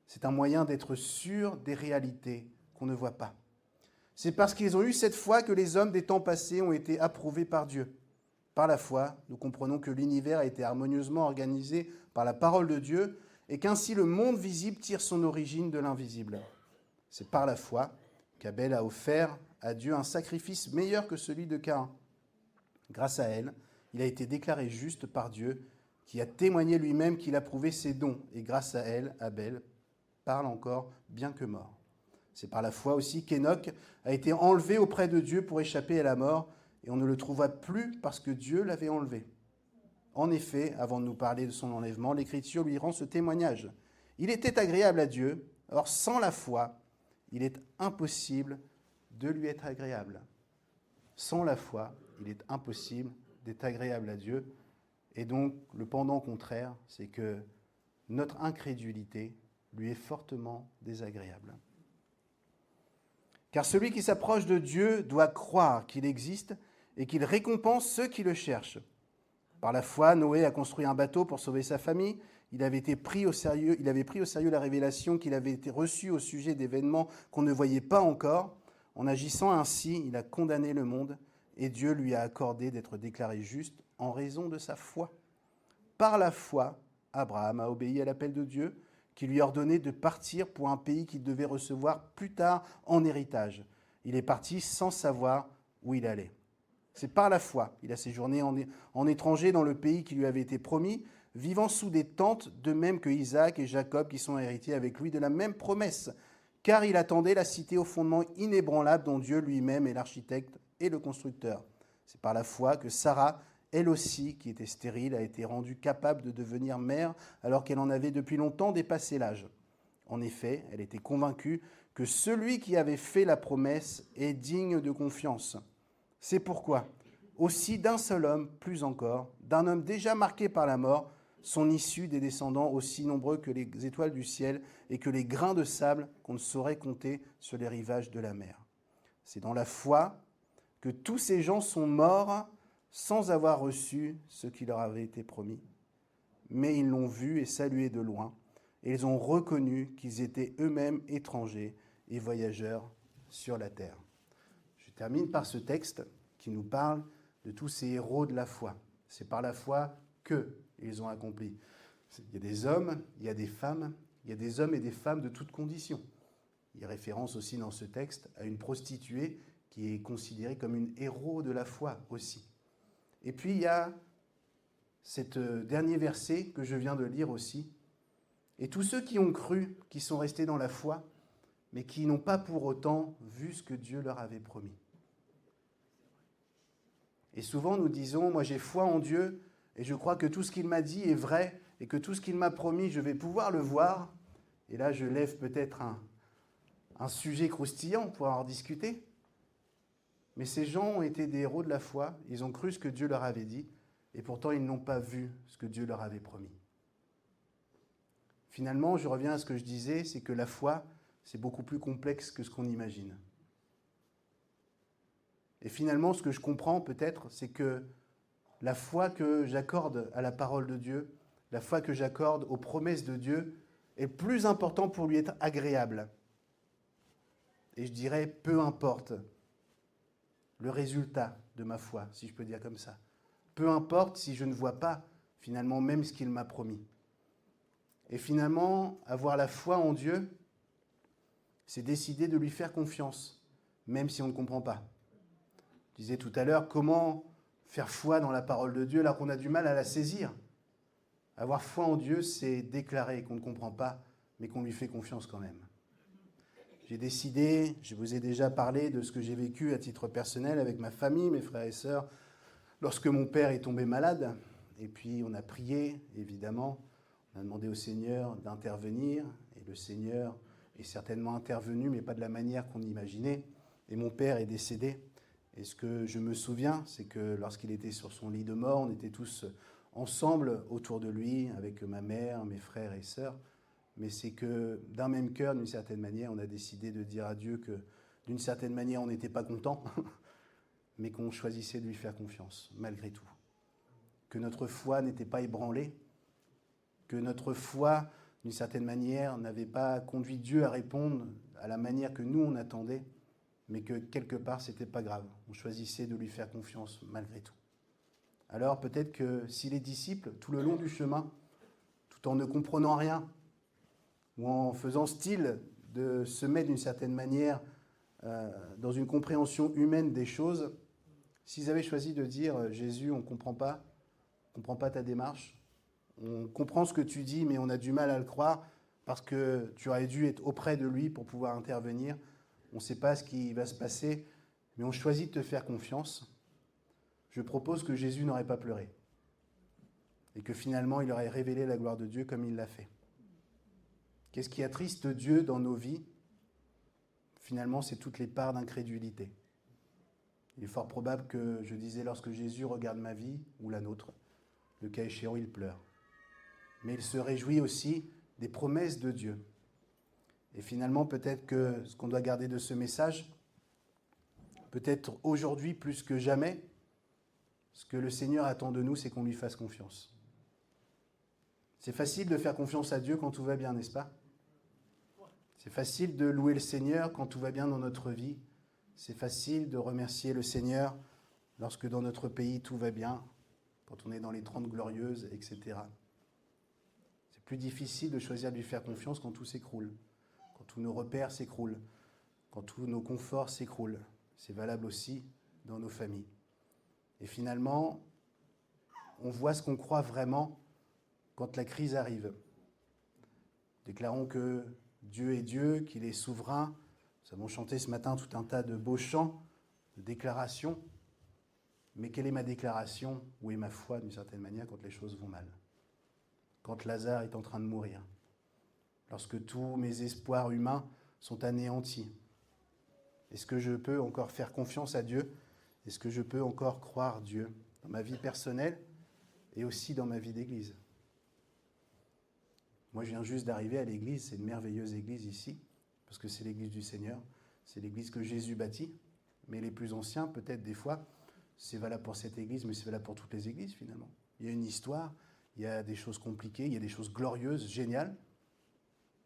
S1: C'est un moyen d'être sûr des réalités qu'on ne voit pas. C'est parce qu'ils ont eu cette foi que les hommes des temps passés ont été approuvés par Dieu. Par la foi, nous comprenons que l'univers a été harmonieusement organisé par la parole de Dieu et qu'ainsi le monde visible tire son origine de l'invisible. C'est par la foi qu'Abel a offert à Dieu un sacrifice meilleur que celui de Caïn. Grâce à elle, il a été déclaré juste par Dieu, qui a témoigné lui-même qu'il approuvait ses dons. Et grâce à elle, Abel parle encore bien que mort. C'est par la foi aussi qu'Enoch a été enlevé auprès de Dieu pour échapper à la mort, et on ne le trouva plus parce que Dieu l'avait enlevé. En effet, avant de nous parler de son enlèvement, l'Écriture lui rend ce témoignage. Il était agréable à Dieu, or sans la foi, il est impossible de lui être agréable. Sans la foi, il est impossible d'être agréable à Dieu. Et donc, le pendant contraire, c'est que notre incrédulité lui est fortement désagréable. Car celui qui s'approche de Dieu doit croire qu'il existe et qu'il récompense ceux qui le cherchent. Par la foi, Noé a construit un bateau pour sauver sa famille. Il avait pris au sérieux la révélation qu'il avait été reçue au sujet d'événements qu'on ne voyait pas encore. En agissant ainsi, il a condamné le monde et Dieu lui a accordé d'être déclaré juste en raison de sa foi. Par la foi, Abraham a obéi à l'appel de Dieu qui lui ordonnait de partir pour un pays qu'il devait recevoir plus tard en héritage. Il est parti sans savoir où il allait. C'est par la foi. Il a séjourné en étranger dans le pays qui lui avait été promis, vivant sous des tentes, de même que Isaac et Jacob qui sont héritiers avec lui de la même promesse, car il attendait la cité au fondement inébranlable dont Dieu lui-même est l'architecte et le constructeur. C'est par la foi que Sarah, elle aussi, qui était stérile, a été rendue capable de devenir mère alors qu'elle en avait depuis longtemps dépassé l'âge. En effet, elle était convaincue que celui qui avait fait la promesse est digne de confiance. C'est pourquoi, aussi d'un seul homme, plus encore, d'un homme déjà marqué par la mort, sont issus des descendants aussi nombreux que les étoiles du ciel et que les grains de sable qu'on ne saurait compter sur les rivages de la mer. C'est dans la foi que tous ces gens sont morts sans avoir reçu ce qui leur avait été promis. Mais ils l'ont vu et salué de loin, et ils ont reconnu qu'ils étaient eux-mêmes étrangers et voyageurs sur la terre. Je termine par ce texte qui nous parle de tous ces héros de la foi. C'est par la foi qu'ils ont accompli. Il y a des hommes, il y a des femmes, il y a des hommes et des femmes de toutes conditions. Il y a référence aussi dans ce texte à une prostituée qui est considérée comme une héros de la foi aussi. Et puis il y a cet dernier verset que je viens de lire aussi. Et tous ceux qui ont cru, qui sont restés dans la foi, mais qui n'ont pas pour autant vu ce que Dieu leur avait promis. Et souvent nous disons, moi j'ai foi en Dieu et je crois que tout ce qu'il m'a dit est vrai et que tout ce qu'il m'a promis, je vais pouvoir le voir. Et là je lève peut-être un sujet croustillant pour en discuter. Mais ces gens ont été des héros de la foi, ils ont cru ce que Dieu leur avait dit et pourtant ils n'ont pas vu ce que Dieu leur avait promis. Finalement, je reviens à ce que je disais, c'est que la foi, c'est beaucoup plus complexe que ce qu'on imagine. Et finalement, ce que je comprends peut-être, c'est que la foi que j'accorde à la parole de Dieu, la foi que j'accorde aux promesses de Dieu, est plus important pour lui être agréable. Et je dirais, peu importe le résultat de ma foi, si je peux dire comme ça. Peu importe si je ne vois pas finalement même ce qu'il m'a promis. Et finalement, avoir la foi en Dieu, c'est décider de lui faire confiance, même si on ne comprend pas. Je disais tout à l'heure, comment faire foi dans la parole de Dieu alors qu'on a du mal à la saisir? Avoir foi en Dieu, c'est déclarer qu'on ne comprend pas, mais qu'on lui fait confiance quand même. J'ai décidé, je vous ai déjà parlé de ce que j'ai vécu à titre personnel avec ma famille, mes frères et sœurs, lorsque mon père est tombé malade. Et puis on a prié, évidemment, on a demandé au Seigneur d'intervenir, et le Seigneur est certainement intervenu, mais pas de la manière qu'on imaginait. Et mon père est décédé. Et ce que je me souviens, c'est que lorsqu'il était sur son lit de mort, on était tous ensemble autour de lui, avec ma mère, mes frères et sœurs. Mais c'est que d'un même cœur, d'une certaine manière, on a décidé de dire à Dieu que d'une certaine manière, on n'était pas content, mais qu'on choisissait de lui faire confiance, malgré tout. que notre foi n'était pas ébranlée, que notre foi, d'une certaine manière, n'avait pas conduit Dieu à répondre à la manière que nous, on attendait, mais que quelque part, ce n'était pas grave. On choisissait de lui faire confiance malgré tout. Alors peut-être que si les disciples, tout le long du chemin, tout en ne comprenant rien, ou en faisant style de se mettre d'une certaine manière dans une compréhension humaine des choses, s'ils avaient choisi de dire « Jésus, on ne comprend pas ta démarche, on comprend ce que tu dis, mais on a du mal à le croire parce que tu aurais dû être auprès de lui pour pouvoir intervenir, on ne sait pas ce qui va se passer, mais on choisit de te faire confiance », je propose que Jésus n'aurait pas pleuré et que finalement il aurait révélé la gloire de Dieu comme il l'a fait. Qu'est-ce qui attriste Dieu dans nos vies? Finalement, c'est toutes les parts d'incrédulité. Il est fort probable que, je disais, lorsque Jésus regarde ma vie ou la nôtre, le cas échéant, il pleure. Mais il se réjouit aussi des promesses de Dieu. Et finalement, peut-être que ce qu'on doit garder de ce message, peut-être aujourd'hui plus que jamais, ce que le Seigneur attend de nous, c'est qu'on lui fasse confiance. C'est facile de faire confiance à Dieu quand tout va bien, n'est-ce pas? C'est facile de louer le Seigneur quand tout va bien dans notre vie. C'est facile de remercier le Seigneur lorsque dans notre pays tout va bien, quand on est dans les 30 glorieuses, etc. C'est plus difficile de choisir de lui faire confiance quand tout s'écroule, quand tous nos repères s'écroulent, quand tous nos conforts s'écroulent. C'est valable aussi dans nos familles. Et finalement, on voit ce qu'on croit vraiment quand la crise arrive. Déclarons que Dieu est Dieu, qu'il est souverain. Nous avons chanté ce matin tout un tas de beaux chants, de déclarations. Mais quelle est ma déclaration? Où est ma foi, d'une certaine manière, quand les choses vont mal? Quand Lazare est en train de mourir? Lorsque tous mes espoirs humains sont anéantis? Est-ce que je peux encore faire confiance à Dieu? Est-ce que je peux encore croire Dieu dans ma vie personnelle et aussi dans ma vie d'église? Moi, je viens juste d'arriver à l'église, c'est une merveilleuse église ici, parce que c'est l'église du Seigneur, c'est l'église que Jésus bâtit, mais les plus anciens, peut-être des fois, c'est valable pour cette église, mais c'est valable pour toutes les églises finalement. Il y a une histoire, il y a des choses compliquées, il y a des choses glorieuses, géniales,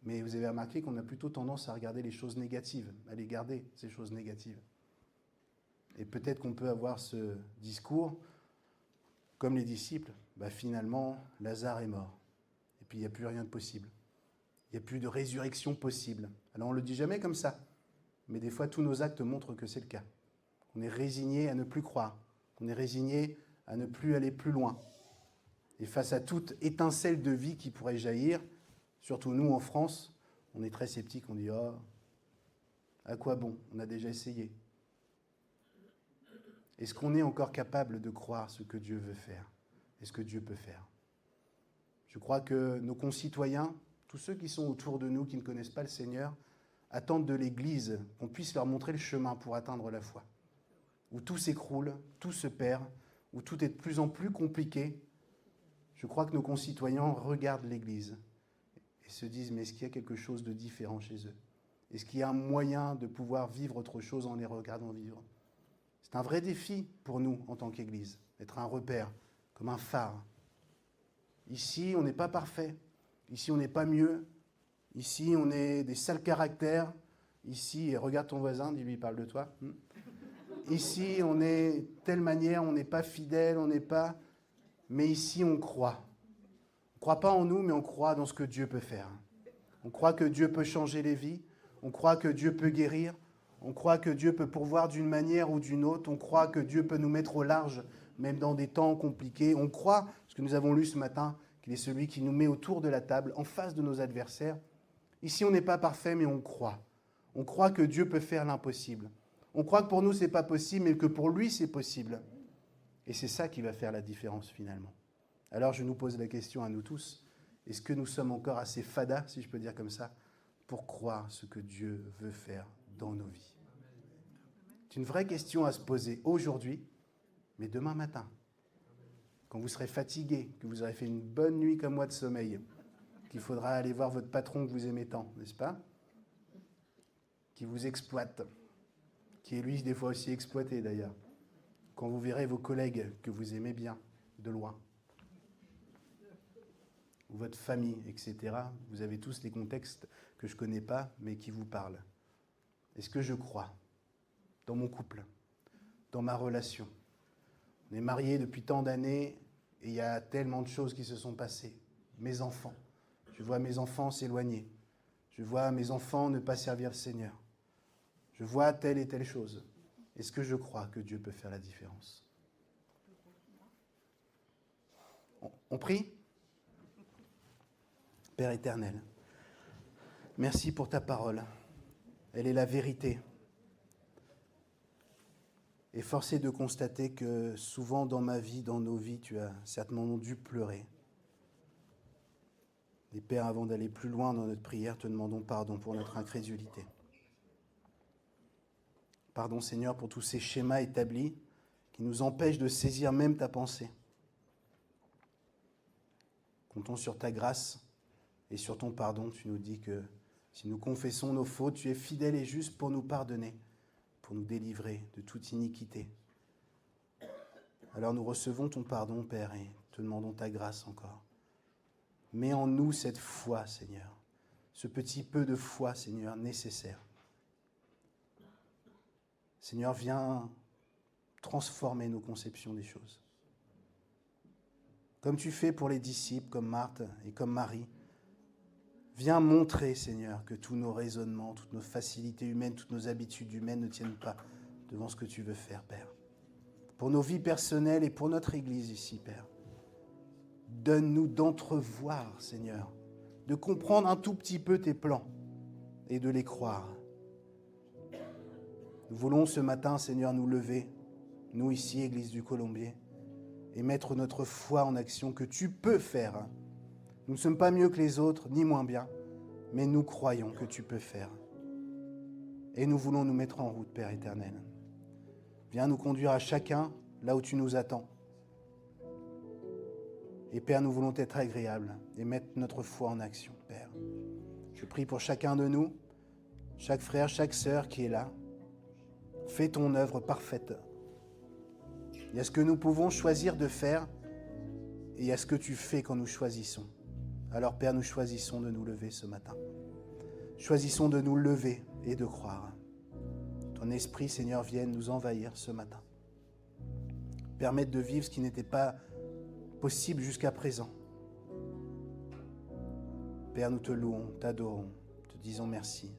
S1: mais vous avez remarqué qu'on a plutôt tendance à regarder les choses négatives, à les garder, ces choses négatives. Et peut-être qu'on peut avoir ce discours, comme les disciples, finalement, Lazare est mort. Et puis il n'y a plus rien de possible. Il n'y a plus de résurrection possible. Alors on ne le dit jamais comme ça, mais des fois tous nos actes montrent que c'est le cas. On est résigné à ne plus croire, on est résigné à ne plus aller plus loin. Et face à toute étincelle de vie qui pourrait jaillir, surtout nous en France, on est très sceptique, on dit « Oh, à quoi bon? On a déjà essayé. » Est-ce qu'on est encore capable de croire ce que Dieu veut faire et ce que Dieu peut faire? Je crois que nos concitoyens, tous ceux qui sont autour de nous, qui ne connaissent pas le Seigneur, attendent de l'Église qu'on puisse leur montrer le chemin pour atteindre la foi. Où tout s'écroule, tout se perd, où tout est de plus en plus compliqué. Je crois que nos concitoyens regardent l'Église et se disent « Mais est-ce qu'il y a quelque chose de différent chez eux? Est-ce qu'il y a un moyen de pouvoir vivre autre chose en les regardant vivre ?» C'est un vrai défi pour nous en tant qu'Église, d'être un repère, comme un phare. Ici, on n'est pas parfait. Ici, on n'est pas mieux. Ici, on est des sales caractères. Ici, regarde ton voisin, dis-lui, il parle de toi. Ici, on est telle manière, on n'est pas fidèle, on n'est pas... Mais ici, on croit. On ne croit pas en nous, mais on croit dans ce que Dieu peut faire. On croit que Dieu peut changer les vies. On croit que Dieu peut guérir. On croit que Dieu peut pourvoir d'une manière ou d'une autre. On croit que Dieu peut nous mettre au large, même dans des temps compliqués. On croit, ce que nous avons lu ce matin, qu'il est celui qui nous met autour de la table, en face de nos adversaires. Ici, on n'est pas parfait, mais on croit. On croit que Dieu peut faire l'impossible. On croit que pour nous, ce n'est pas possible, mais que pour lui, c'est possible. Et c'est ça qui va faire la différence, finalement. Alors, je nous pose la question à nous tous. Est-ce que nous sommes encore assez fadas, si je peux dire comme ça, pour croire ce que Dieu veut faire dans nos vies? C'est une vraie question à se poser aujourd'hui, mais demain matin. Quand vous serez fatigué, que vous aurez fait une bonne nuit comme moi de sommeil, qu'il faudra aller voir votre patron que vous aimez tant, n'est-ce pas? Qui vous exploite, qui est lui des fois aussi exploité d'ailleurs. Quand vous verrez vos collègues que vous aimez bien, de loin, ou votre famille, etc. Vous avez tous les contextes que je ne connais pas, mais qui vous parlent. Est-ce que je crois dans mon couple, dans ma relation? On est mariés depuis tant d'années et il y a tellement de choses qui se sont passées. Mes enfants, je vois mes enfants s'éloigner. Je vois mes enfants ne pas servir le Seigneur. Je vois telle et telle chose. Est-ce que je crois que Dieu peut faire la différence? On prie? Père éternel, merci pour ta parole. Elle est la vérité. Et force est de constater que souvent dans ma vie, dans nos vies, tu as certainement dû pleurer. Et Père, avant d'aller plus loin dans notre prière, te demandons pardon pour notre incrédulité. Pardon Seigneur pour tous ces schémas établis qui nous empêchent de saisir même ta pensée. Comptons sur ta grâce et sur ton pardon. Tu nous dis que si nous confessons nos fautes, tu es fidèle et juste pour nous pardonner, pour nous délivrer de toute iniquité. Alors nous recevons ton pardon, Père, et te demandons ta grâce encore. Mets en nous cette foi, Seigneur, ce petit peu de foi, Seigneur, nécessaire. Seigneur, viens transformer nos conceptions des choses. Comme tu fais pour les disciples, comme Marthe et comme Marie, viens montrer, Seigneur, que tous nos raisonnements, toutes nos facilités humaines, toutes nos habitudes humaines ne tiennent pas devant ce que tu veux faire, Père. Pour nos vies personnelles et pour notre Église ici, Père. Donne-nous d'entrevoir, Seigneur, de comprendre un tout petit peu tes plans et de les croire. Nous voulons ce matin, Seigneur, nous lever, nous ici, Église du Colombier, et mettre notre foi en action que tu peux faire. Nous ne sommes pas mieux que les autres, ni moins bien, mais nous croyons que tu peux faire. Et nous voulons nous mettre en route, Père éternel. Viens nous conduire à chacun là où tu nous attends. Et Père, nous voulons être agréables et mettre notre foi en action, Père. Je prie pour chacun de nous, chaque frère, chaque sœur qui est là. Fais ton œuvre parfaite. Il y a ce que nous pouvons choisir de faire et il y a ce que tu fais quand nous choisissons. Alors Père, nous choisissons de nous lever ce matin. Choisissons de nous lever et de croire. Ton esprit, Seigneur, vienne nous envahir ce matin. Permettre de vivre ce qui n'était pas possible jusqu'à présent. Père, nous te louons, t'adorons, te disons merci.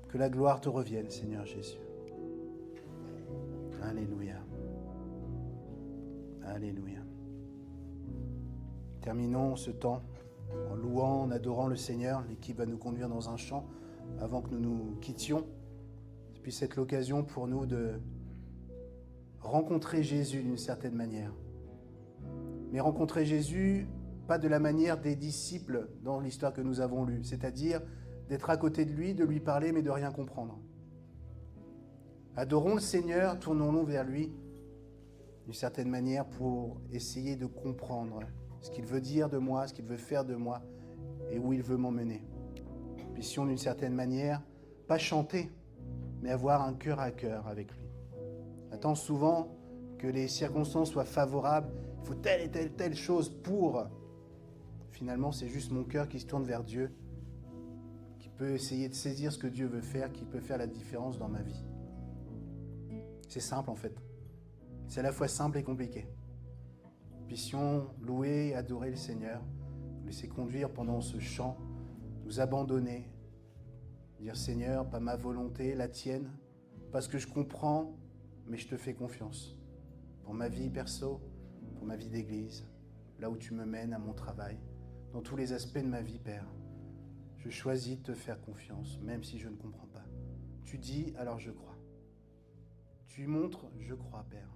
S1: Que la gloire te revienne, Seigneur Jésus. Alléluia. Alléluia. Terminons ce temps en louant, en adorant le Seigneur. L'équipe va nous conduire dans un chant avant que nous nous quittions. Ça puisse être l'occasion pour nous de rencontrer Jésus d'une certaine manière. Mais rencontrer Jésus, pas de la manière des disciples dans l'histoire que nous avons lue, c'est-à-dire d'être à côté de lui, de lui parler, mais de rien comprendre. Adorons le Seigneur, tournons-nous vers lui, d'une certaine manière, pour essayer de comprendre ce qu'il veut dire de moi, ce qu'il veut faire de moi, et où il veut m'emmener. Puissions d'une certaine manière, pas chanter, mais avoir un cœur à cœur avec lui. Attends souvent que les circonstances soient favorables, il faut telle et telle chose pour. Finalement, c'est juste mon cœur qui se tourne vers Dieu, qui peut essayer de saisir ce que Dieu veut faire, qui peut faire la différence dans ma vie. C'est simple en fait. C'est à la fois simple et compliqué. Puissions louer et adorer le Seigneur, nous laisser conduire pendant ce chant, nous abandonner, dire Seigneur, pas ma volonté, la tienne, parce que je comprends, mais je te fais confiance. Pour ma vie perso, pour ma vie d'église, là où tu me mènes à mon travail, dans tous les aspects de ma vie, Père. Je choisis de te faire confiance, même si je ne comprends pas. Tu dis, alors je crois. Tu montres, je crois, Père.